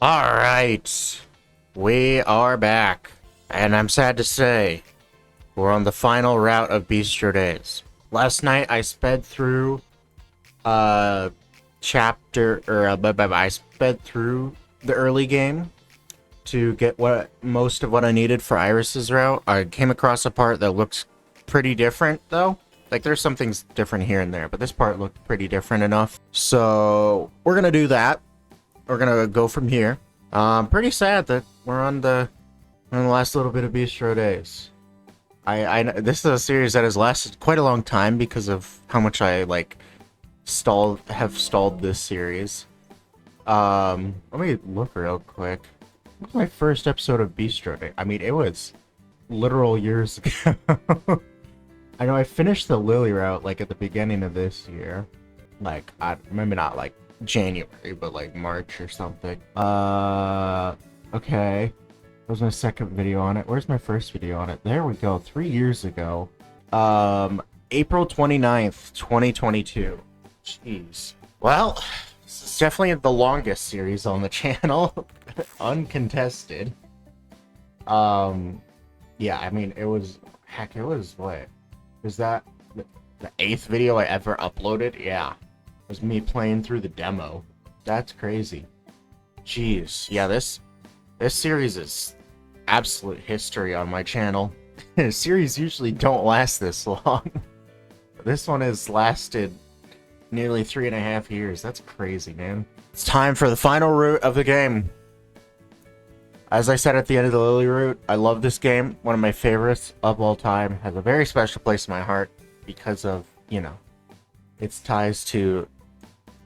Alright, we are back, and I'm sad to say, we're on the final route of Bistro Days. Last night I sped through, I sped through the early game to get most of what I needed for Iris's route. I came across a part that looks pretty different, though. Like, there's some things different here and there, but this part looked pretty different enough. So, we're gonna do that. We're gonna go from here. Pretty sad that we're on the last little bit of Bistro Days. This is a series that has lasted quite a long time because of how much I have stalled this series. Let me look real quick. What's my first episode of Bistro Day? I mean, it was literal years ago. I know I finished the Lily route like at the beginning of this year. Like, maybe not like January, but like March or something. Okay. That was my second video on it. Where's my first video on it? There we go. 3 years ago. April 29th, 2022. Jeez. Well, this is definitely the longest series on the channel. Uncontested. Yeah, I mean, it was what? Was that the 8th video I ever uploaded? Yeah. It was me playing through the demo. That's crazy. Jeez. Yeah, this series is absolute history on my channel. Series usually don't last this long. This one has lasted nearly 3.5 years. That's crazy, man. It's time for the final route of the game. As I said at the end of the Lily route, I love this game. One of my favorites of all time. Has a very special place in my heart because of, you know, its ties to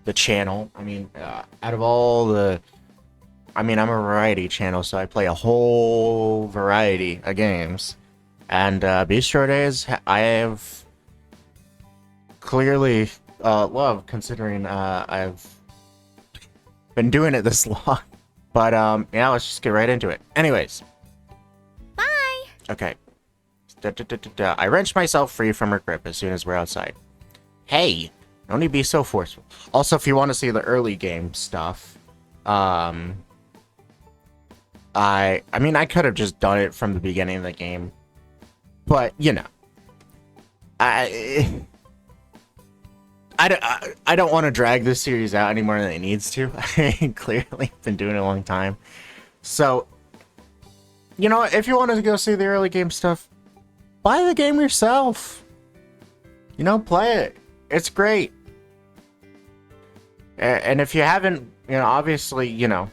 the channel. I mean, out of all the... I mean, I'm a variety channel, so I play a whole variety of games. And Bistro Days, I have clearly loved, considering I've been doing it this long. But, yeah, let's just get right into it. Anyways. Bye! Okay. I wrenched myself free from her grip as soon as we're outside. Hey! Don't need to be so forceful. Also, if you want to see the early game stuff, I mean, I could have just done it from the beginning of the game. But, you know. I don't want to drag this series out any more than it needs to. I clearly been doing it a long time. So, you know, if you wanted to go see the early game stuff, buy the game yourself. You know, play it. It's great. And if you haven't, you know, obviously, you know,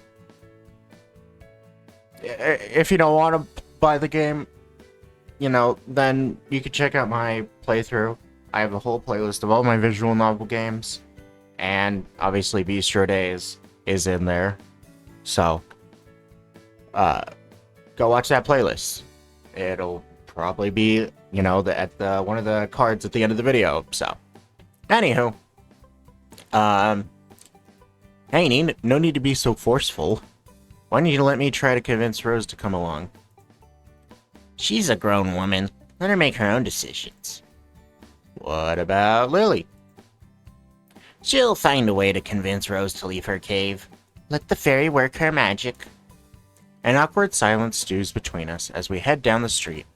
if you don't want to buy the game, you know, then you can check out my playthrough. I have a whole playlist of all my visual novel games, and obviously Bistro Days is in there. So, go watch that playlist. It'll probably be, you know, at one of the cards at the end of the video. So, anywho, hey, no need to be so forceful. Why don't you let me try to convince Rose to come along? She's a grown woman. Let her make her own decisions. What about Lily? She'll find a way to convince Rose to leave her cave. Let the fairy work her magic. An awkward silence stews between us as we head down the street.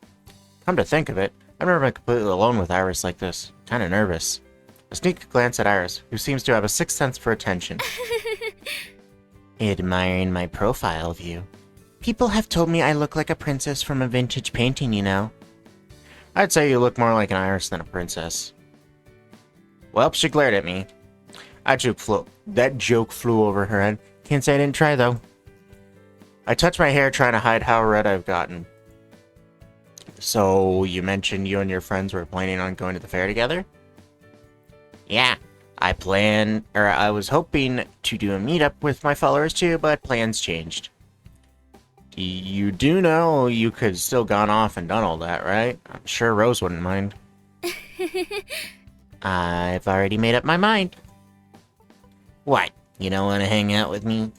Come to think of it, I've never been completely alone with Iris like this. Kinda nervous. A sneak glance at Iris, who seems to have a sixth sense for attention. Admiring my profile view. People have told me I look like a princess from a vintage painting, you know. I'd say you look more like an Iris than a princess. Well, she glared at me. That joke flew over her head. Can't say I didn't try, though. I touched my hair, trying to hide how red I've gotten. So, you mentioned you and your friends were planning on going to the fair together? Yeah, I was hoping to do a meetup with my followers too, but plans changed. You do know you could still gone off and done all that, right? I'm sure Rose wouldn't mind. I've already made up my mind. What? You don't want to hang out with me?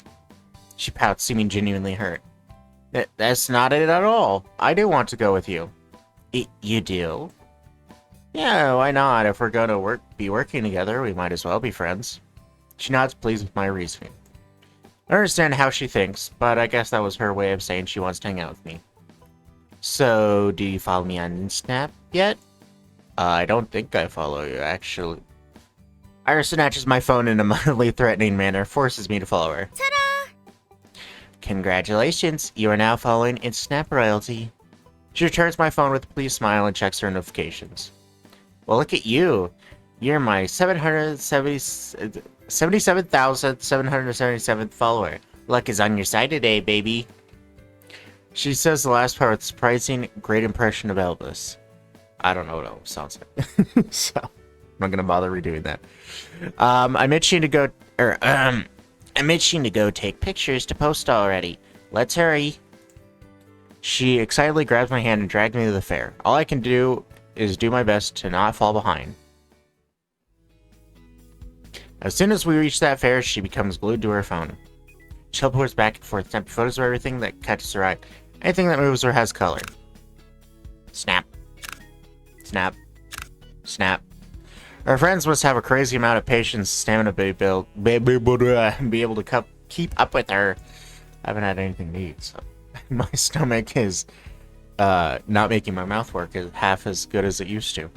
She pouts, seeming genuinely hurt. That's not it at all. I do want to go with you. You do? Yeah, why not? If we're gonna be working together, we might as well be friends. She nods, pleased with my reasoning. I understand how she thinks, but I guess that was her way of saying she wants to hang out with me. So, do you follow me on Snap yet? I don't think I follow you, actually. Iris snatches my phone in a mildly threatening manner, forces me to follow her. Ta-da! Congratulations, you are now following in Snap royalty. She returns my phone with a pleased smile and checks her notifications. Well, look at you. You're my 77,777th follower. Luck is on your side today, baby. She says the last part with a surprising great impression of Elvis. I don't know what Elvis sounds like. So, I'm not gonna bother redoing that. I'm itching to go take pictures to post already. Let's hurry. She excitedly grabs my hand and drags me to the fair. All I can do is do my best to not fall behind. As soon as we reach that fair, she becomes glued to her phone. She teleports back and forth, snapping photos of everything that catches her eye. Anything that moves or has color. Snap. Snap. Snap. Our friends must have a crazy amount of patience, stamina to be able to keep up with her. I haven't had anything to eat, so my stomach is not making my mouth work half as good as it used to.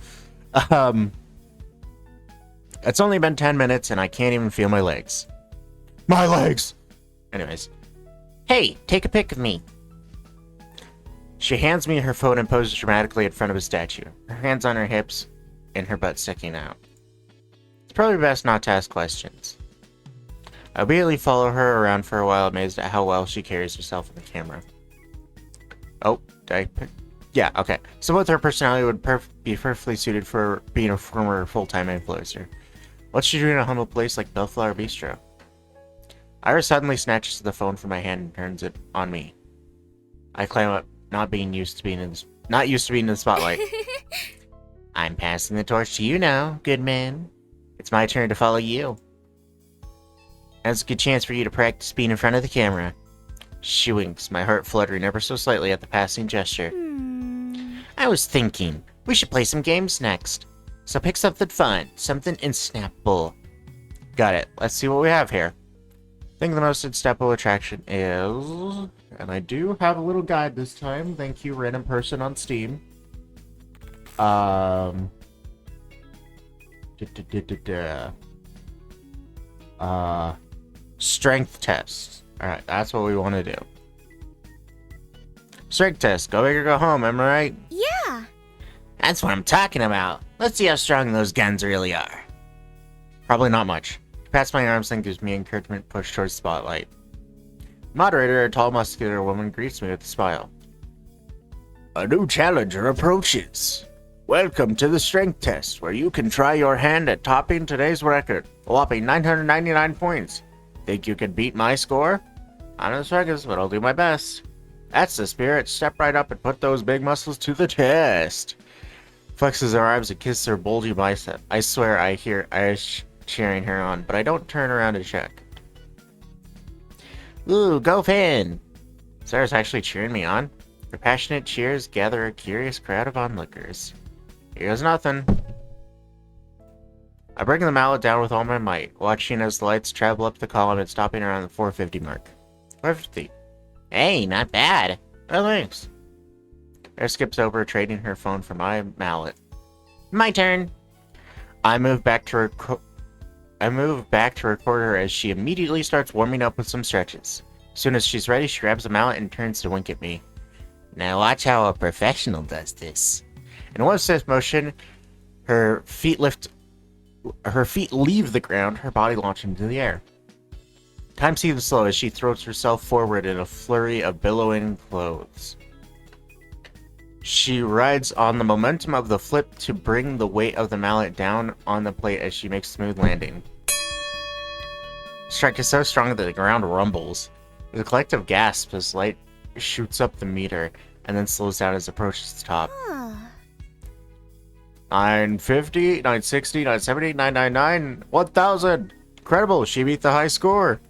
It's only been 10 minutes and I can't even feel my legs. My legs! Anyways. Hey, take a pic of me. She hands me her phone and poses dramatically in front of a statue. Her hands on her hips and her butt sticking out. It's probably best not to ask questions. I immediately follow her around for a while, amazed at how well she carries herself in the camera. Oh, did I pick? Yeah, okay. Someone with her personality would be perfectly suited for being a former full-time influencer. What's she doing in a humble place like Bellflower Bistro? Iris suddenly snatches the phone from my hand and turns it on me. I climb up, not used to being in the spotlight. I'm passing the torch to you now, good man. It's my turn to follow you. That's a good chance for you to practice being in front of the camera. She winks, my heart fluttering ever so slightly at the passing gesture. I was thinking, we should play some games next. So pick something fun, something instantable. Got it. Let's see what we have here. I think the most instantable attraction is... And I do have a little guide this time. Thank you, random person on Steam. Strength test. Alright, that's what we want to do. Strength test. Go big or go home, am I right? Yeah. That's what I'm talking about. Let's see how strong those guns really are. Probably not much. She pats my arms and gives me encouragement push towards the spotlight. Moderator, a tall muscular woman, greets me with a smile. A new challenger approaches. Welcome to the strength test, where you can try your hand at topping today's record, a whopping 999 points. Think you can beat my score? I'm no struggles, but I'll do my best. That's the spirit. Step right up and put those big muscles to the test. Flexes her arms and kisses her bulgy bicep. I swear I hear Irish cheering her on, but I don't turn around to check. Ooh, go Finn! Sarah's actually cheering me on. Her passionate cheers gather a curious crowd of onlookers. Here goes nothing. I bring the mallet down with all my might, watching as the lights travel up the column and stopping around the 450 mark. 450. Hey, not bad. Oh, thanks. Sarah skips over, trading her phone for my mallet. My turn. I move back to record her as she immediately starts warming up with some stretches. As soon as she's ready, she grabs a mallet and turns to wink at me. Now watch how a professional does this. In one swift motion, her feet leave the ground, her body launching into the air. Time seems slow as she throws herself forward in a flurry of billowing clothes. She rides on the momentum of the flip to bring the weight of the mallet down on the plate as she makes a smooth landing. Strike is so strong that the ground rumbles. There's a collective gasp as light shoots up the meter and then slows down as it approaches the top. 950, 960, 970, 999, 1000! Incredible, she beat the high score!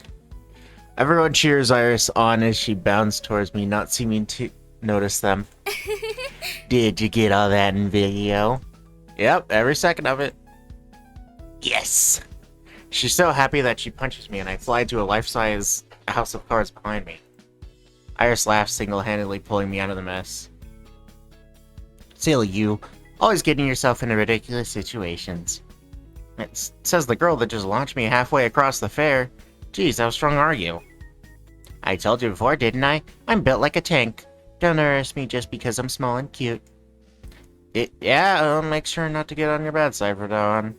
Everyone cheers Iris on as she bounds towards me, not seeming to notice them. Did you get all that in video? Yep, every second of it. Yes! She's so happy that she punches me and I fly to a life-size the house of cards behind me. Iris laughed, single-handedly pulling me out of the mess. Silly you. Always getting yourself into ridiculous situations. It says the girl that just launched me halfway across the fair. Geez, how strong are you? I told you before, didn't I? I'm built like a tank. Don't arrest me just because I'm small and cute. Yeah, I'll make sure not to get on your bad side for now on.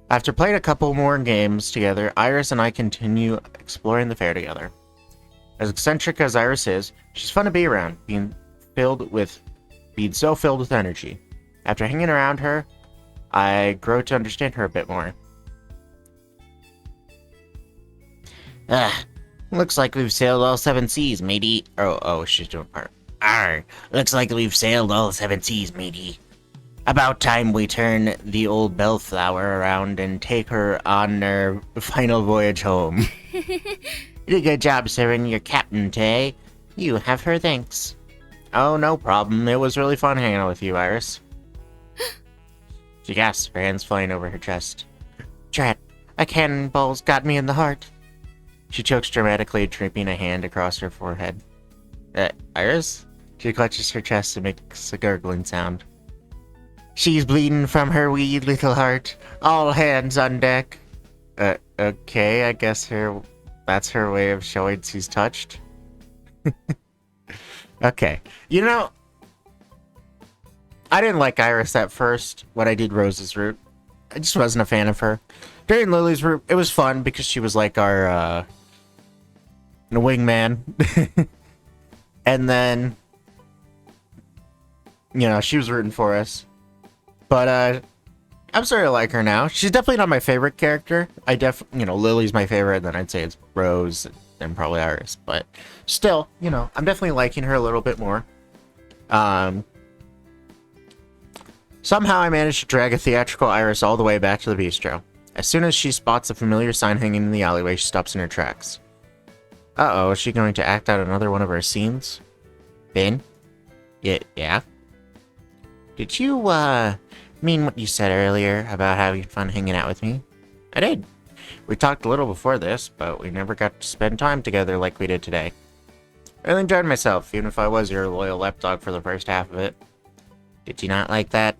After playing a couple more games together, Iris and I continue exploring the fair together. As eccentric as Iris is, she's fun to be around, being so filled with energy. After hanging around her, I grow to understand her a bit more. Looks like we've sailed all 7 seas, matey. Oh, she's doing part. Looks like we've sailed all 7 seas, matey. About time we turn the old bellflower around and take her on her final voyage home. You did a good job serving your captain, Tay. You have her thanks. Oh, no problem. It was really fun hanging out with you, Iris. She gasped, her hands flying over her chest. Drat, a cannonball's got me in the heart. She chokes dramatically, draping a hand across her forehead. Iris? She clutches her chest and makes a gurgling sound. She's bleeding from her wee little heart. All hands on deck. Okay, I guess that's her way of showing she's touched. Okay. You know, I didn't like Iris at first when I did Rose's route. I just wasn't a fan of her. During Lily's route, it was fun because she was like our, wingman. And then, she was rooting for us. But, I'm starting to like her now. She's definitely not my favorite character. Lily's my favorite, and then I'd say it's Rose and probably Iris. But still, I'm definitely liking her a little bit more. Somehow I managed to drag a theatrical Iris all the way back to the bistro. As soon as she spots a familiar sign hanging in the alleyway, she stops in her tracks. Uh-oh, is she going to act out another one of her scenes? Ben? Yeah? Did you, mean what you said earlier about having fun hanging out with me? I did. We talked a little before this, but we never got to spend time together like we did today. I really enjoyed myself, even if I was your loyal lapdog for the first half of it. Did you not like that?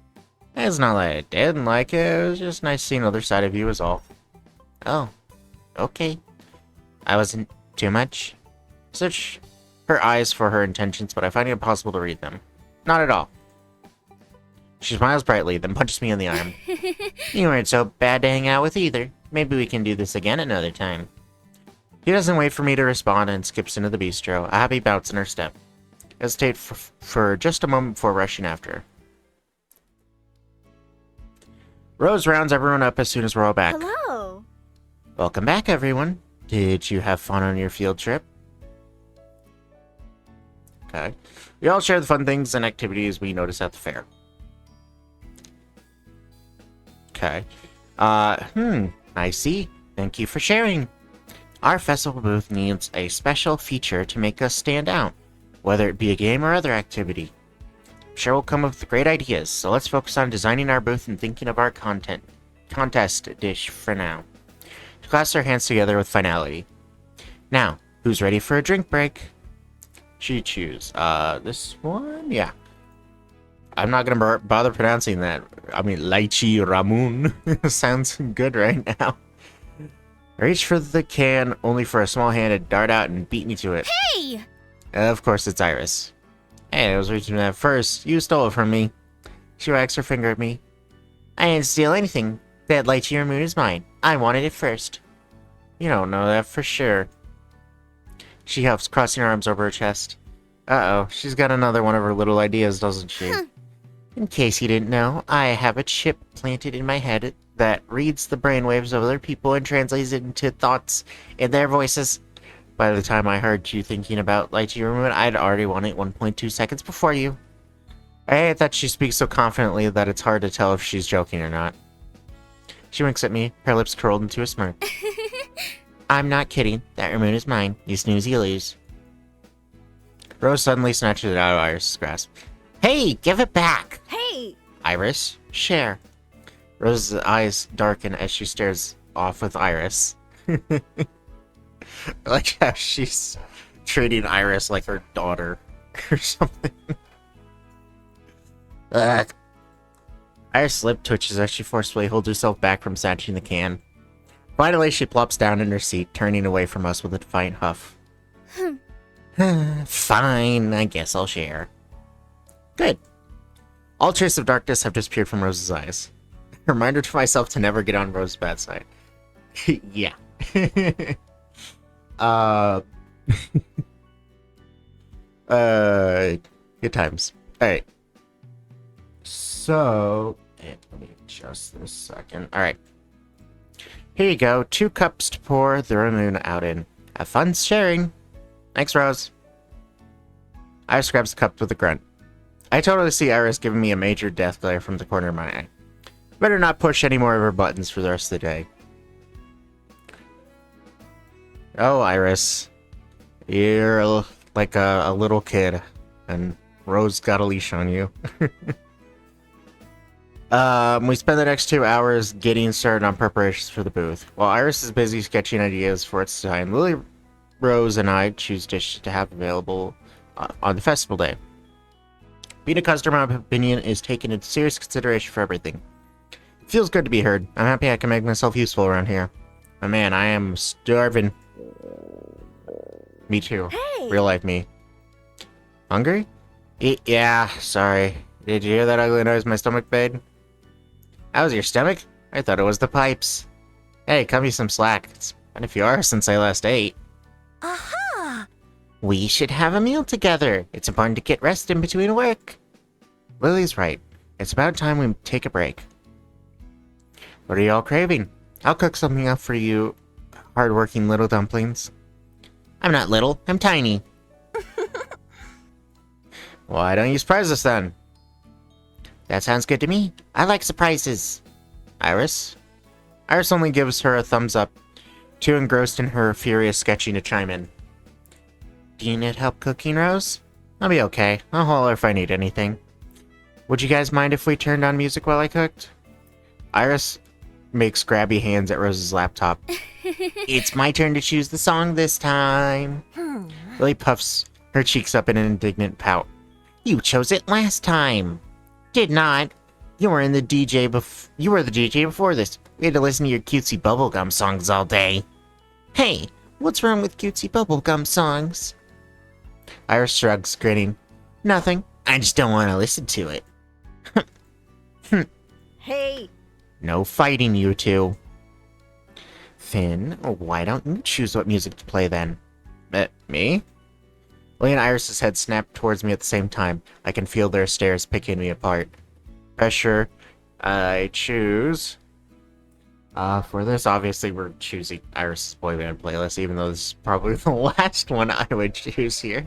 It's not like I didn't like it, it was just nice seeing another side of you is all. Oh, okay. I wasn't too much. Search her eyes for her intentions, but I find it impossible to read them. Not at all. She smiles brightly, then punches me in the arm. You weren't so bad to hang out with either. Maybe we can do this again another time. He doesn't wait for me to respond and skips into the bistro, a happy bounce in her step. Hesitate for just a moment before rushing after her. Rose rounds everyone up as soon as we're all back. Hello. Welcome back, everyone. Did you have fun on your field trip? Okay. We all share the fun things and activities we notice at the fair. Okay. I see. Thank you for sharing. Our festival booth needs a special feature to make us stand out, whether it be a game or other activity. I'm sure we'll come up with great ideas, so let's focus on designing our booth and thinking of our contest dish for now. She clasps her hands together with finality. Now, who's ready for a drink break? She choose. This one? Yeah. I'm not gonna bother pronouncing that. I mean, lychee Ramun. Sounds good right now. I reach for the can, only for a small hand to dart out and beat me to it. Hey! Of course, it's Iris. Hey, I was reaching for that first. You stole it from me. She wags her finger at me. I didn't steal anything. That lychee Ramun is mine. I wanted it first. You don't know that for sure. She helps, crossing her arms over her chest. Uh-oh, she's got another one of her little ideas, doesn't she? In case you didn't know, I have a chip planted in my head that reads the brainwaves of other people and translates it into thoughts in their voices. By the time I heard you thinking about lychee Ramun, I'd already won it 1.2 seconds before you. I hate that she speaks so confidently that it's hard to tell if she's joking or not. She winks at me, her lips curled into a smirk. I'm not kidding. That Ramun is mine. You snooze, you lose. Rose suddenly snatches it out of Iris' grasp. Hey, give it back! Hey! Iris, share. Rose's eyes darken as she stares off with Iris. I like how she's treating Iris like her daughter or something. Iris' lip twitches as she forcefully holds herself back from snatching the can. Finally, she plops down in her seat, turning away from us with a defiant huff. Fine, I guess I'll share. Good. All traces of darkness have disappeared from Rose's eyes. Reminder to myself to never get on Rose's bad side. Yeah. Good times. Alright. So, let me adjust this second. Alright. Here you go. 2 cups to pour the moon out in. Have fun sharing. Thanks, Rose. Iris grabs the cup with a grunt. I totally see Iris giving me a major death glare from the corner of my eye. Better not push any more of her buttons for the rest of the day. Oh, Iris. You're like a little kid, and Rose got a leash on you. We spend the next 2 hours getting started on preparations for the booth. While Iris is busy sketching ideas for its design, Lily, Rose, and I choose dishes to have available on the festival day. Being a customer opinion is taken into serious consideration for everything. It feels good to be heard. I'm happy I can make myself useful around here. But man, I am starving. Me too. Hey! Real life me. Hungry? Yeah, sorry. Did you hear that ugly noise my stomach made? That was your stomach? I thought it was the pipes. Hey, cut me some slack. It's been a few hours since I last ate. Aha! We should have a meal together. It's important to get rest in between work. Lily's right. It's about time we take a break. What are y'all craving? I'll cook something up for you, hard-working little dumplings. I'm not little. I'm tiny. Why don't you surprise us then? That sounds good to me. I like surprises. Iris? Iris only gives her a thumbs up, too engrossed in her furious sketching to chime in. Do you need help cooking, Rose? I'll be okay. I'll holler if I need anything. Would you guys mind if we turned on music while I cooked? Iris makes grabby hands at Rose's laptop. It's my turn to choose the song this time. Lily puffs her cheeks up in an indignant pout. You chose it last time. Did not. You were the DJ before this. We had to listen to your cutesy bubblegum songs all day. Hey, what's wrong with cutesy bubblegum songs? Iris shrugs, grinning. Nothing. I just don't want to listen to it. Hey! No fighting, you two. Finn, why don't you choose what music to play then? Me? Lily and Iris's head snap towards me at the same time. I can feel their stares picking me apart. Pressure. I choose. For this, obviously, we're choosing Iris's boy band playlist, even though this is probably the last one I would choose here.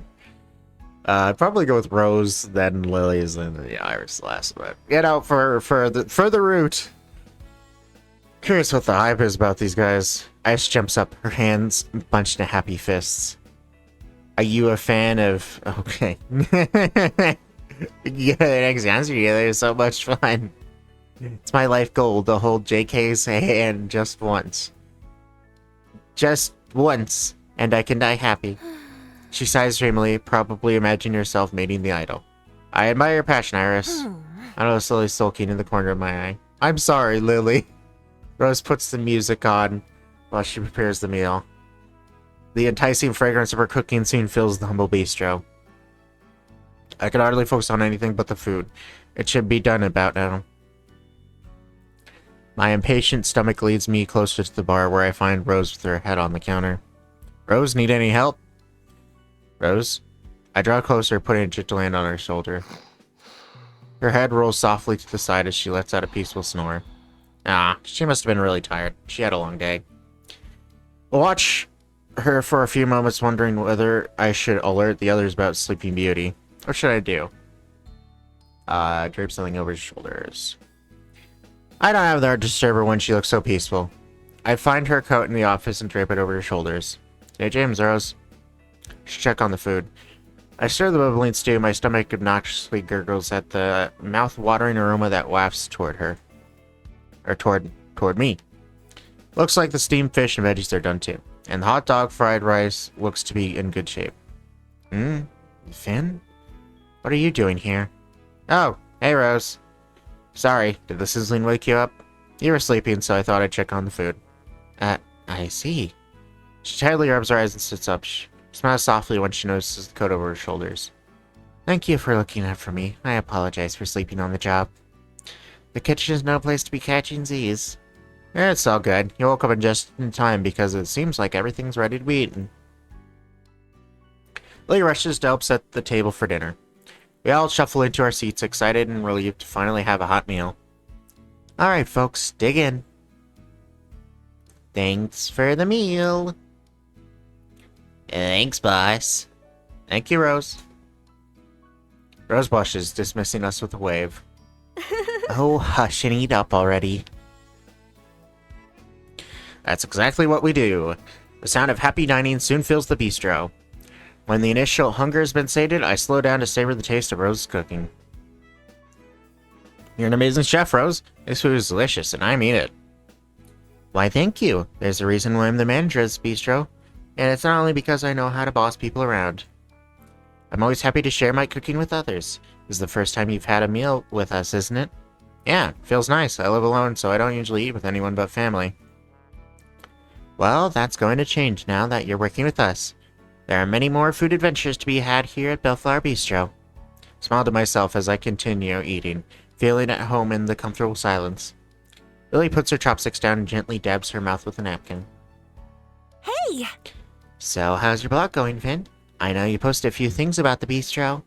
I'd probably go with Rose, then Lily's, and then Iris last. But you know, for the route. Curious what the hype is about these guys. Iris jumps up, her hands bunched in happy fists. Are you a fan of... Okay. Yeah, next answer together is so much fun. It's my life goal to hold JK's hand just once. Just once, and I can die happy. She sighs dreamily, probably imagine yourself mating the idol. I admire your passion, Iris. I know slowly sulking in the corner of my eye. I'm sorry, Lily. Rose puts the music on while she prepares the meal. The enticing fragrance of her cooking soon fills the humble bistro. I can hardly focus on anything but the food. It should be done about now. My impatient stomach leads me closer to the bar where I find Rose with her head on the counter. Rose, need any help? Rose? I draw closer, putting a gentle hand on her shoulder. Her head rolls softly to the side as she lets out a peaceful snore. Ah, she must have been really tired. She had a long day. I'll watch her for a few moments, wondering whether I should alert the others about Sleeping Beauty. What should I do? Drape something over his shoulders. I don't have the heart to disturb her when she looks so peaceful. I find her coat in the office and drape it over her shoulders. Hey, James, Rose. Should check on the food. I stir the bubbling stew. My stomach obnoxiously gurgles at the mouth-watering aroma that wafts toward her. Or toward me. Looks like the steamed fish and veggies are done too. And the hot dog fried rice looks to be in good shape. Finn? What are you doing here? Oh, hey Rose. Sorry, did the sizzling wake you up? You were sleeping, so I thought I'd check on the food. I see. She tightly rubs her eyes and sits up. She smiles softly when she notices the coat over her shoulders. Thank you for looking out for me. I apologize for sleeping on the job. The kitchen is no place to be catching Z's. It's all good. You woke up just in time because it seems like everything's ready to be eaten. Lily rushes to help set the table for dinner. We all shuffle into our seats, excited and relieved to finally have a hot meal. Alright, folks, dig in. Thanks for the meal. Thanks, boss. Thank you, Rose. Rose blushes, dismissing us with a wave. Oh, hush and eat up already. That's exactly what we do. The sound of happy dining soon fills the bistro. When the initial hunger has been sated, I slow down to savor the taste of Rose's cooking. You're an amazing chef, Rose. This food is delicious, and I mean it. Why, thank you. There's a reason why I'm the manager of this bistro, and it's not only because I know how to boss people around. I'm always happy to share my cooking with others. This is the first time you've had a meal with us, isn't it? Yeah, feels nice. I live alone, so I don't usually eat with anyone but family. Well, that's going to change now that you're working with us. There are many more food adventures to be had here at Bellflower Bistro. Smile to myself as I continue eating, feeling at home in the comfortable silence. Lily puts her chopsticks down and gently dabs her mouth with a napkin. Hey! So, how's your blog going, Finn? I know you posted a few things about the bistro.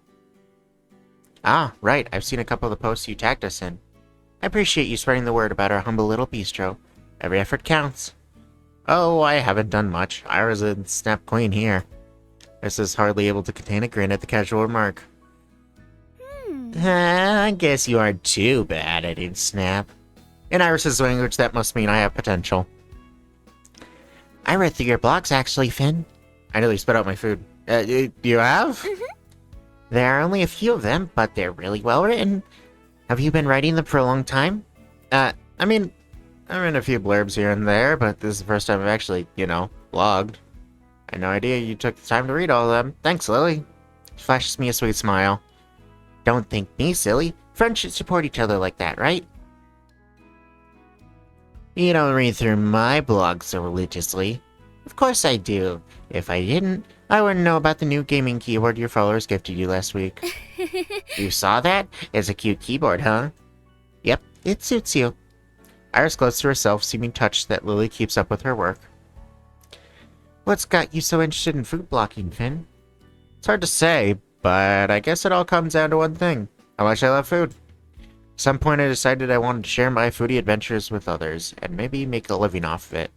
Ah, right. I've seen a couple of the posts you tagged us in. I appreciate you spreading the word about our humble little bistro. Every effort counts. Oh, I haven't done much. Ira's a snap queen here. Iris is hardly able to contain a grin at the casual remark. I guess you aren't too bad at it, Snap. In Iris's language, that must mean I have potential. I read through your blogs, actually, Finn. I nearly spit out my food. You have? There are only a few of them, but they're really well written. Have you been writing them for a long time? I mean, I'm in a few blurbs here and there, but this is the first time I've actually, blogged. I had no idea you took the time to read all of them. Thanks, Lily. She flashes me a sweet smile. Don't think me silly. Friends should support each other like that, right? You don't read through my blog so religiously. Of course I do. If I didn't, I wouldn't know about the new gaming keyboard your followers gifted you last week. You saw that? It's a cute keyboard, huh? Yep, it suits you. Iris gloats to herself, seeming touched that Lily keeps up with her work. What's got you so interested in food blocking, Finn? It's hard to say, but I guess it all comes down to one thing. How much I love food. At some point I decided I wanted to share my foodie adventures with others, and maybe make a living off of it.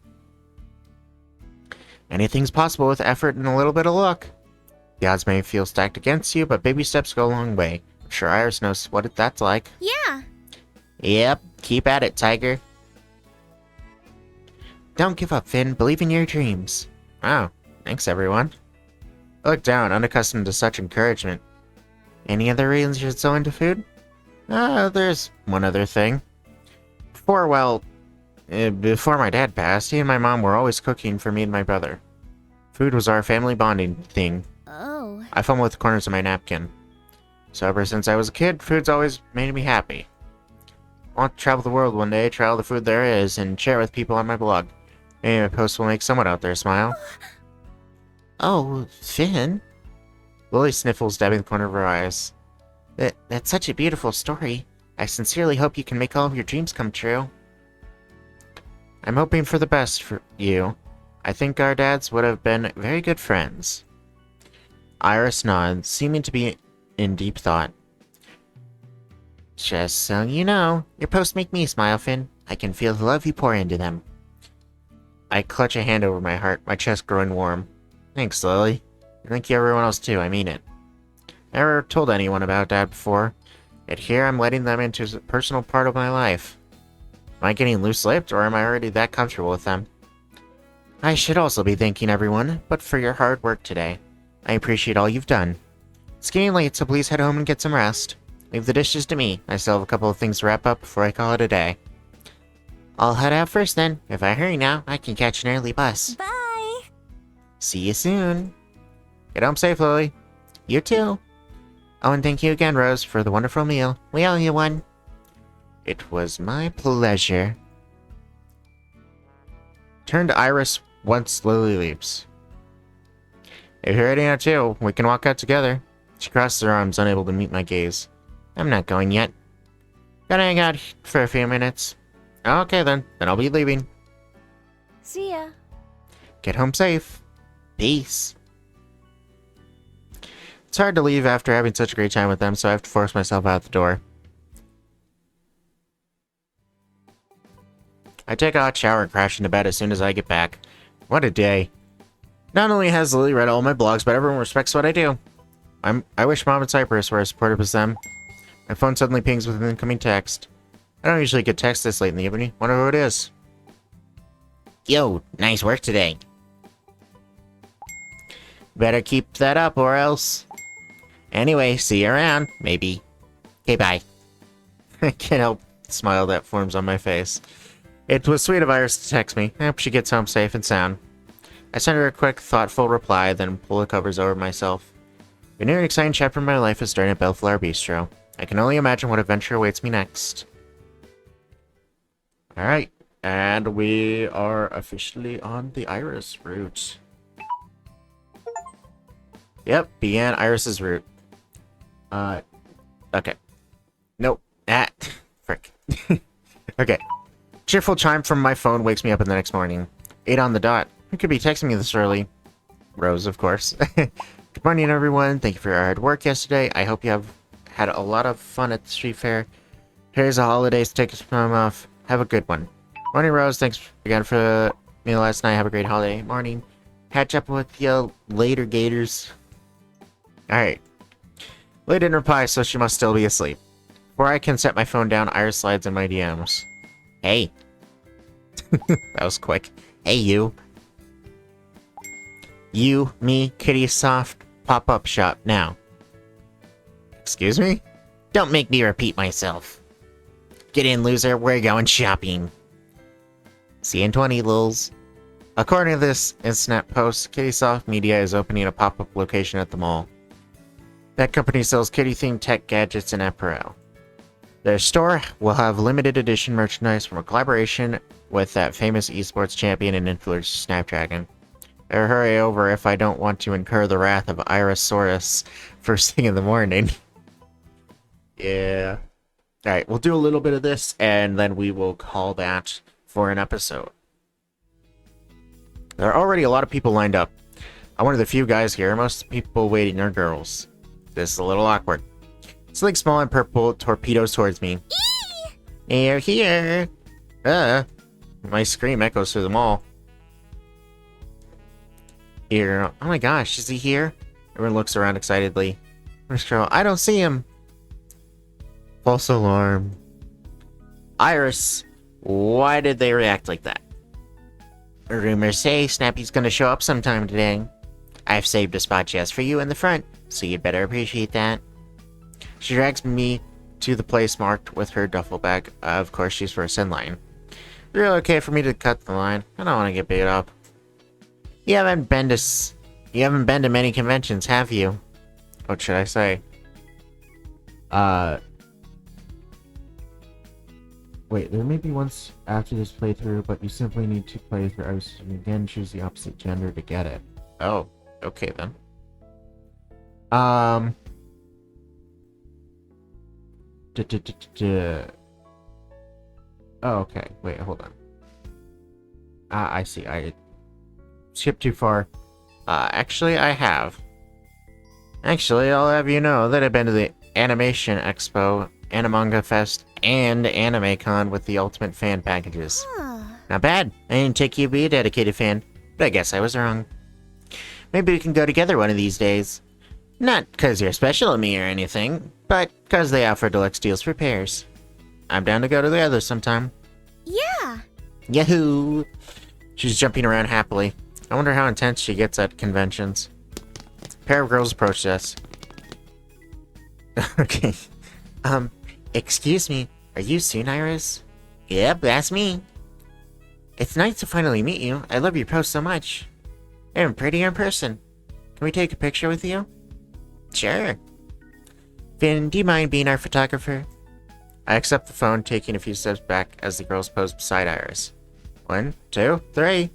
Anything's possible with effort and a little bit of luck. The odds may feel stacked against you, but baby steps go a long way. I'm sure Iris knows what that's like. Yeah. Yep, keep at it, Tiger. Don't give up, Finn. Believe in your dreams. Wow, thanks everyone. I look down, unaccustomed to such encouragement. Any other reasons you're so into food? There's one other thing. Before my dad passed, he and my mom were always cooking for me and my brother. Food was our family bonding thing. Oh. I fumble with the corners of my napkin. So ever since I was a kid, food's always made me happy. I want to travel the world one day, try all the food there is, and share it with people on my blog. Maybe my post will make someone out there smile. Oh, Finn? Lily sniffles, dabbing the corner of her eyes. That's such a beautiful story. I sincerely hope you can make all of your dreams come true. I'm hoping for the best for you. I think our dads would have been very good friends. Iris nods, seeming to be in deep thought. Just so you know, your posts make me smile, Finn. I can feel the love you pour into them. I clutch a hand over my heart, my chest growing warm. Thanks, Lily. And thank you everyone else too, I mean it. I never told anyone about Dad before, yet here I'm letting them into a personal part of my life. Am I getting loose-lipped, or am I already that comfortable with them? I should also be thanking everyone, but for your hard work today. I appreciate all you've done. It's getting late, so please head home and get some rest. Leave the dishes to me. I still have a couple of things to wrap up before I call it a day. I'll head out first then. If I hurry now, I can catch an early bus. Bye! See you soon. Get home safe, Lily. You too. Oh, and thank you again, Rose, for the wonderful meal. We owe you one. It was my pleasure. Turn to Iris once Lily leaves. If you're ready now too, we can walk out together. She crosses her arms, unable to meet my gaze. I'm not going yet. Gotta hang out for a few minutes. Okay then I'll be leaving. See ya. Get home safe. Peace. It's hard to leave after having such a great time with them, so I have to force myself out the door. I take a hot shower and crash into bed as soon as I get back. What a day. Not only has Lily read all my blogs, but everyone respects what I do. I wish Mom and Cypress were as supportive as them. My phone suddenly pings with an incoming text. I don't usually get texts this late in the evening. Wonder who it is. Yo, nice work today. Better keep that up or else. Anyway, see you around, maybe. Okay, bye. I can't help the smile that forms on my face. It was sweet of Iris to text me. I hope she gets home safe and sound. I send her a quick, thoughtful reply, then pull the covers over myself. A new and exciting chapter in my life is starting at Bellflower Bistro. I can only imagine what adventure awaits me next. Alright, and we are officially on the Iris route. Yep, began Iris's route. Okay. Nope. Frick. Okay. Cheerful chime from my phone wakes me up in the next morning. 8 on the dot. Who could be texting me this early? Rose, of course. Good morning, everyone. Thank you for your hard work yesterday. I hope you have had a lot of fun at the street fair. Here's the holidays to take some time off. Have a good one. Morning, Rose. Thanks again for the meal last night. Have a great holiday morning. Catch up with you later, Gators. Alright. Lily didn't reply, so she must still be asleep. Before I can set my phone down, Iris slides in my DMs. Hey. That was quick. Hey, you. You, me, Kitty Soft, pop-up shop now. Excuse me? Don't make me repeat myself. Get in, loser. We're going shopping. See you in 20, lils. According to this internet post, Kitty Soft Media is opening a pop-up location at the mall. That company sells kitty-themed tech gadgets and apparel. Their store will have limited edition merchandise from a collaboration with that famous esports champion and influencer Snapdragon. Better hurry over if I don't want to incur the wrath of Irisaurus first thing in the morning. Yeah. Alright, we'll do a little bit of this, and then we will call that for an episode. There are already a lot of people lined up. I'm one of the few guys here. Most people waiting are girls. This is a little awkward. Something small and purple torpedoes towards me. They're here! My scream echoes through the mall. Here. Oh my gosh, is he here? Everyone looks around excitedly. First girl, I don't see him. False alarm. Iris, why did they react like that? Rumors say Snappy's gonna show up sometime today. I've saved a spot just for you in the front, so you'd better appreciate that. She drags me to the place marked with her duffel bag. Of course, she's first in line. Really okay for me to cut the line. I don't want to get beat up. You haven't been to many conventions, have you? What should I say? Wait, there may be once after this playthrough, but you simply need to play through Iris and again choose the opposite gender to get it. Oh, okay then. Oh, okay. Wait, hold on. I see. I skipped too far. Actually, I have. Actually, I'll have you know that I've been to the Animation Expo, Animanga Fest, and AnimeCon with the Ultimate Fan packages. Not bad. I didn't take you to be a dedicated fan, but I guess I was wrong. Maybe we can go together one of these days. Not because you're special to me or anything, but because they offer deluxe deals for pairs. I'm down to go to the others sometime. Yeah! Yahoo! She's jumping around happily. I wonder how intense she gets at conventions. A pair of girls approached us. Okay. Excuse me. Are you Soon Iris? Yep, that's me. It's nice to finally meet you. I love your post so much. I'm pretty in person. Can we take a picture with you? Sure. Finn, do you mind being our photographer? I accept the phone, taking a few steps back as the girls pose beside Iris. 1, 2, 3.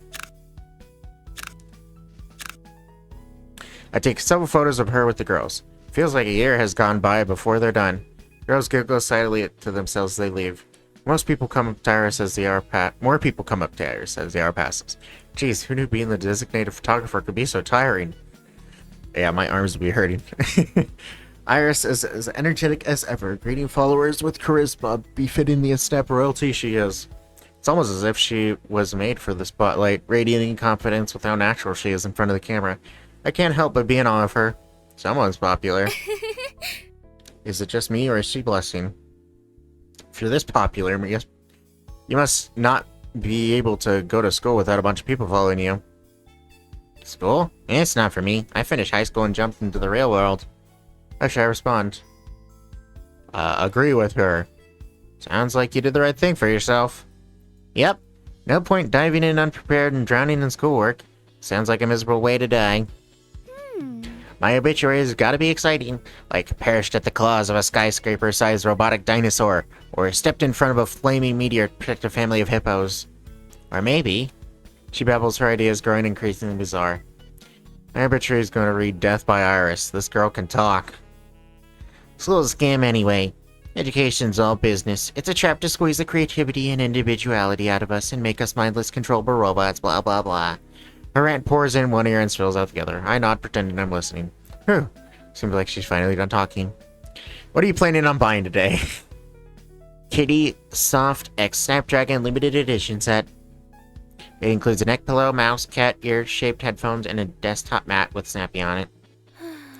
I take several photos of her with the girls. Feels like a year has gone by before they're done. Girls giggle silently to themselves as they leave. Most people come up to Iris as the hour More people come up to Iris as the hour passes. Jeez, who knew being the designated photographer could be so tiring? Yeah, my arms would be hurting. Iris is as energetic as ever, greeting followers with charisma befitting the step royalty she is. It's almost as if she was made for the spotlight, radiating confidence with how natural she is in front of the camera. I can't help but be in awe of her. Someone's popular. Is it just me, or is she blushing? If you're this popular, you must not be able to go to school without a bunch of people following you. School? It's not for me. I finished high school and jumped into the real world. How should I respond? Agree with her. Sounds like you did the right thing for yourself. Yep. No point diving in unprepared and drowning in schoolwork. Sounds like a miserable way to die. My obituary has got to be exciting, like perished at the claws of a skyscraper-sized robotic dinosaur, or stepped in front of a flaming meteor to protect a family of hippos. Or maybe... She babbles, her ideas growing increasingly bizarre. My obituary is going to read Death by Iris. This girl can talk. School's a scam anyway. Education's all business. It's a trap to squeeze the creativity and individuality out of us and make us mindless, controllable robots, blah blah blah. Her rant pours in one ear and spills out the other. I nod, pretending I'm listening. Whew. Seems like she's finally done talking. What are you planning on buying today? Kitty Soft X Snapdragon Limited Edition set. It includes a neck pillow, mouse, cat ear-shaped headphones, and a desktop mat with Snappy on it.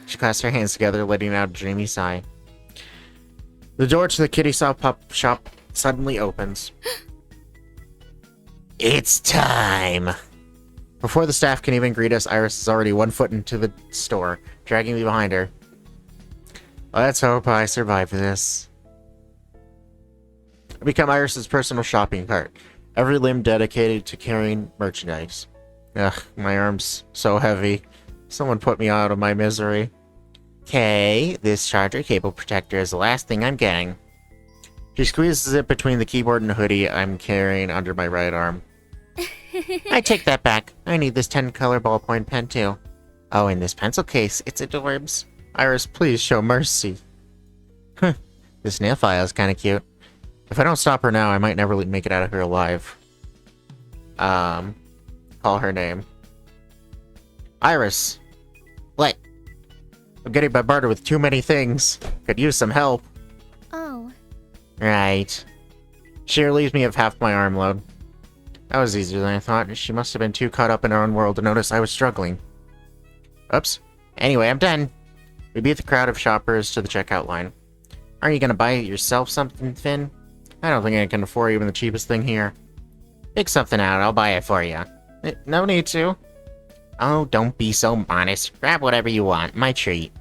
She clasps her hands together, letting out a dreamy sigh. The door to the Kitty Soft Pup shop suddenly opens. It's time! Before the staff can even greet us, Iris is already 1 foot into the store, dragging me behind her. Let's hope I survive this. I become Iris's personal shopping cart, every limb dedicated to carrying merchandise. Ugh, my arm's so heavy. Someone put me out of my misery. Okay, this charger cable protector is the last thing I'm getting. She squeezes it between the keyboard and hoodie I'm carrying under my right arm. I take that back. I need this 10-color ballpoint pen too. Oh, and this pencil case. It's adorbs. Iris, please show mercy. This nail file is kind of cute. If I don't stop her now, I might never make it out of here alive. Call her name. Iris. What? I'm getting bombarded with too many things. Could use some help. Oh. Right. She relieves me of half my arm load. That was easier than I thought. She must have been too caught up in her own world to notice I was struggling. Oops. Anyway, I'm done. We beat the crowd of shoppers to the checkout line. Aren't you gonna buy yourself something, Finn? I don't think I can afford even the cheapest thing here. Pick something out, I'll buy it for you. No need to. Oh, don't be so modest. Grab whatever you want, my treat.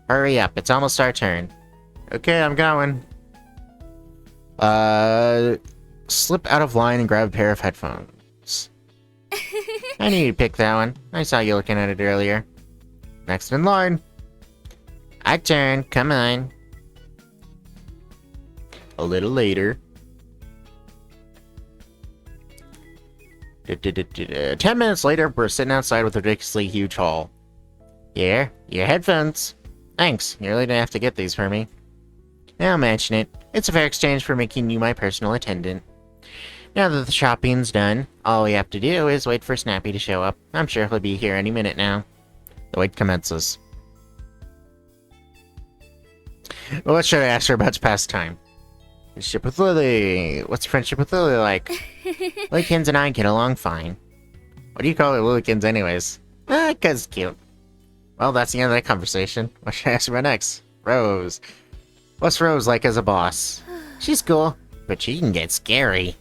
Hurry up, it's almost our turn. Okay, I'm going. Slip out of line and grab a pair of headphones. I knew you'd pick that one. I saw you looking at it earlier. Next in line. Our turn, come on. A little later. 10 minutes later, we're sitting outside with a ridiculously huge haul. Here, your headphones. Thanks, you really didn't have to get these for me. I'll mention it. It's a fair exchange for making you my personal attendant. Now that the shopping's done, all we have to do is wait for Snappy to show up. I'm sure he'll be here any minute now. The wait commences. Well, what should I ask her about pastime? Friendship with Lily. What's friendship with Lily like? Lilykins and I get along fine. What do you call it Lilykins anyways? 'Cause cute. Well, that's the end of that conversation. What should I ask her about next? Rose. What's Rose like as a boss? She's cool, but she can get scary.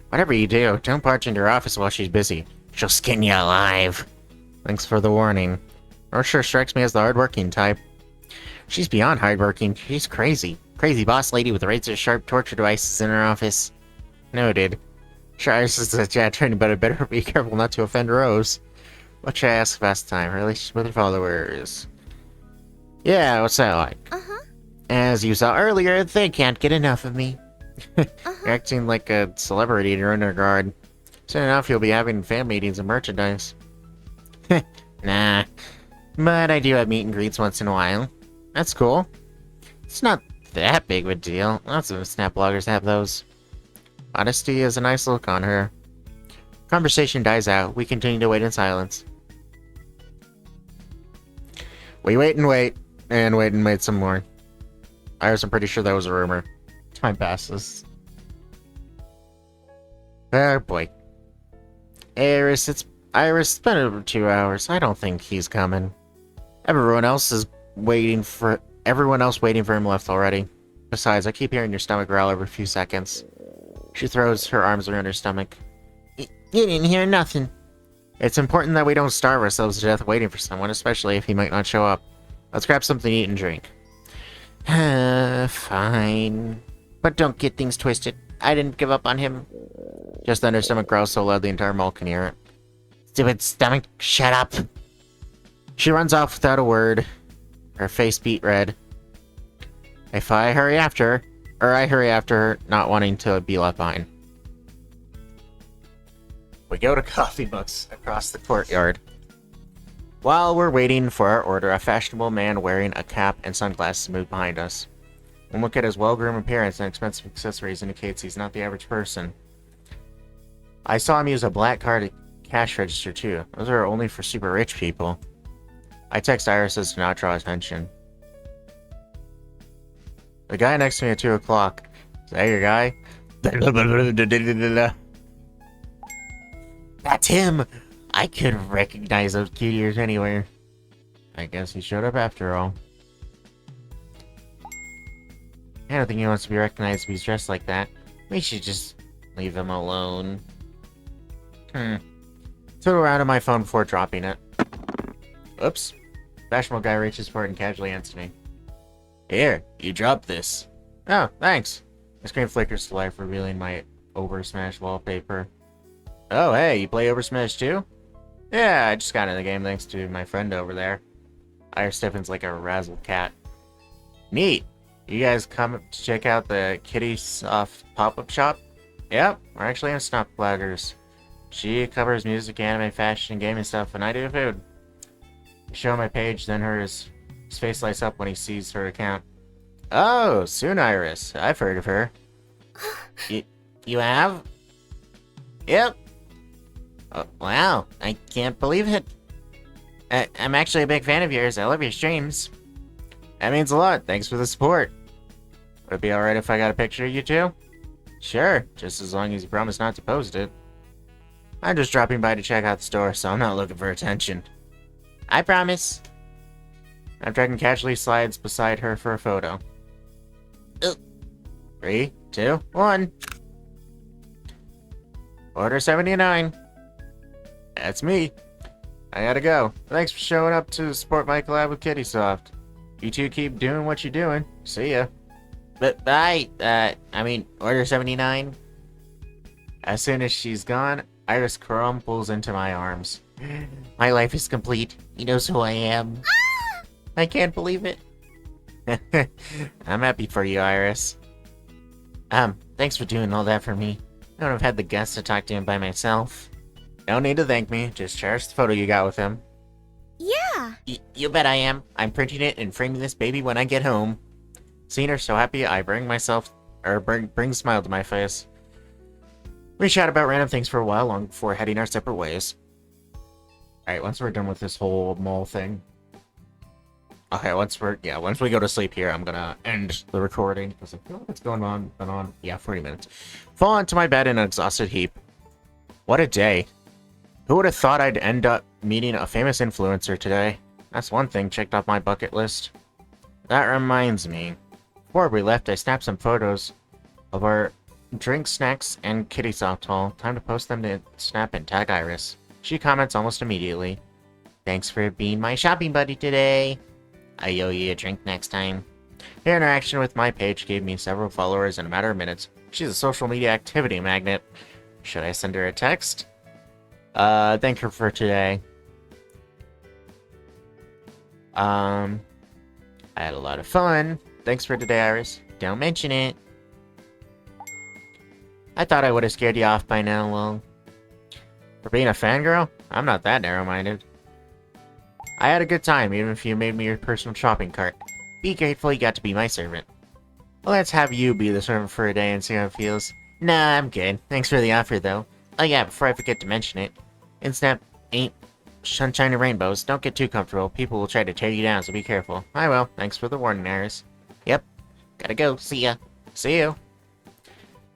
Whatever you do, don't barge into her office while she's busy. She'll skin you alive. Thanks for the warning. Rose sure strikes me as the hardworking type. She's beyond hardworking. She's crazy. Crazy boss lady with razor-sharp torture devices in her office. Noted. Sure, Iris is yeah, training, but I better be careful not to offend Rose. What should I ask last time? Her relationship with her followers. Yeah, what's that like? Uh-huh. As you saw earlier, they can't get enough of me. You're acting like a celebrity in your own regard. Soon enough, you'll be having fan meetings and merchandise. Nah. But I do have meet and greets once in a while. That's cool. It's not that big of a deal. Lots of Snap bloggers have those. Honesty is a nice look on her. Conversation dies out. We continue to wait in silence. We wait and wait. And wait some more. Iris, I'm pretty sure that was a rumor. Time passes. Oh boy. Iris, it's been over 2 hours. I don't think he's coming. Everyone else waiting for him left already. Besides, I keep hearing your stomach growl every few seconds. She throws her arms around her stomach. You didn't hear nothing. It's important that we don't starve ourselves to death waiting for someone, especially if he might not show up. Let's grab something to eat and drink. Fine. But don't get things twisted. I didn't give up on him. Just then her stomach growls so loud the entire mall can hear it. Stupid stomach, shut up. She runs off without a word. Her face beat red. I hurry after her, not wanting to be left behind. We go to coffee mugs across the courtyard. While we're waiting for our order, a fashionable man wearing a cap and sunglasses moves behind us. One look at his well-groomed appearance and expensive accessories indicates he's not the average person. I saw him use a black card at cash register too. Those are only for super rich people. I text Iris as to not draw attention. The guy next to me at 2 o'clock. Is that your guy? That's him! I could recognize those cute ears anywhere. I guess he showed up after all. I don't think he wants to be recognized if he's dressed like that. We should just leave him alone. Took around on my phone before dropping it. Oops. Fashionable guy reaches for it and casually hands to me. Here, you dropped this. Oh, thanks. My screen flickers to life, revealing my Oversmash wallpaper. Oh, hey, you play Oversmash too? Yeah, I just got in the game thanks to my friend over there. Iris stiffens like a razzled cat. Neat. You guys come to check out the Kitty Soft pop-up shop? Yep, we're actually in Snap Bloggers. She covers music, anime, fashion, and gaming stuff, and I do food. I show him my page, then his face lights up when he sees her account. Oh, Soon Iris. I've heard of her. You have? Yep. Oh, wow, I can't believe it. I'm actually a big fan of yours. I love your streams. That means a lot. Thanks for the support. Would it be alright if I got a picture of you two? Sure, just as long as you promise not to post it. I'm just dropping by to check out the store, so I'm not looking for attention. I promise. Snapdragon casually slides beside her for a photo. 3, 2, 1. Order 79. That's me. I gotta go. Thanks for showing up to support my collab with KittySoft. You two keep doing what you're doing. See ya. But bye. Order 79. As soon as she's gone, Iris crumples into my arms. My life is complete. He knows who I am. I can't believe it. I'm happy for you, Iris. Thanks for doing all that for me. I don't have had the guts to talk to him by myself. No need to thank me. Just cherish the photo you got with him. Yeah. You bet I am. I'm printing it and framing this baby when I get home. Seeing her so happy, I bring a smile to my face. We chat about random things for a while long before heading our separate ways. Alright, once we're done with this whole mall thing. Okay, once we go to sleep here, I'm gonna end the recording. Because I feel like it's been on, 40 minutes. Fall onto my bed in an exhausted heap. What a day. Who would have thought I'd end up meeting a famous influencer today? That's one thing checked off my bucket list. That reminds me. Before we left, I snapped some photos of our drinks, snacks, and KittySoft haul. Time to post them to Snap and tag Iris. She comments almost immediately. Thanks for being my shopping buddy today. I owe you a drink next time. Her interaction with my page gave me several followers in a matter of minutes. She's a social media activity magnet. Should I send her a text? Thank her for today. I had a lot of fun. Thanks for today, Iris. Don't mention it. I thought I would have scared you off by now, lol. For being a fangirl? I'm not that narrow-minded. I had a good time, even if you made me your personal shopping cart. Be grateful you got to be my servant. Well, let's have you be the servant for a day and see how it feels. Nah, I'm good. Thanks for the offer, though. Oh yeah, before I forget to mention it. Insnap ain't sunshine and rainbows. Don't get too comfortable. People will try to tear you down, so be careful. I will. Thanks for the warning, Iris. Yep. Gotta go. See ya. See you.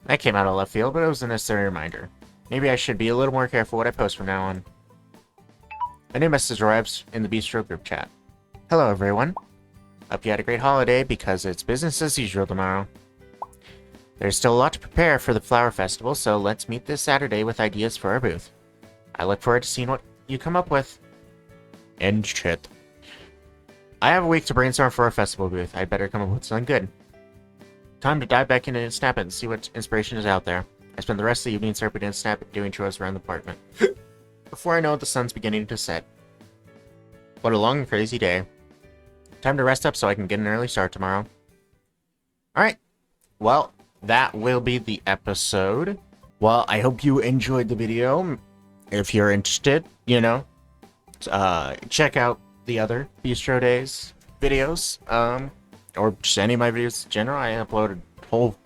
That came out of left field, but it was a necessary reminder. Maybe I should be a little more careful what I post from now on. A new message arrives in the Bistro group chat. Hello, everyone. Hope you had a great holiday, because it's business as usual tomorrow. There's still a lot to prepare for the Flower Festival, so let's meet this Saturday with ideas for our booth. I look forward to seeing what you come up with. End chat. I have a week to brainstorm for our festival booth. I'd better come up with something good. Time to dive back into Snap It and see what inspiration is out there. I spend the rest of the evening serpent in Snap It doing chores around the apartment. Before I know it, the sun's beginning to set. What a long and crazy day. Time to rest up so I can get an early start tomorrow. Alright. Well, that will be the episode. Well, I hope you enjoyed the video. If you're interested, you know, check out the other Bistro Days videos. Or just any of my videos in general. I uploaded a whole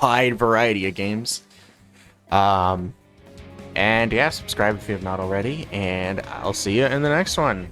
wide variety of games. And yeah, subscribe if you have not already. And I'll see you in the next one.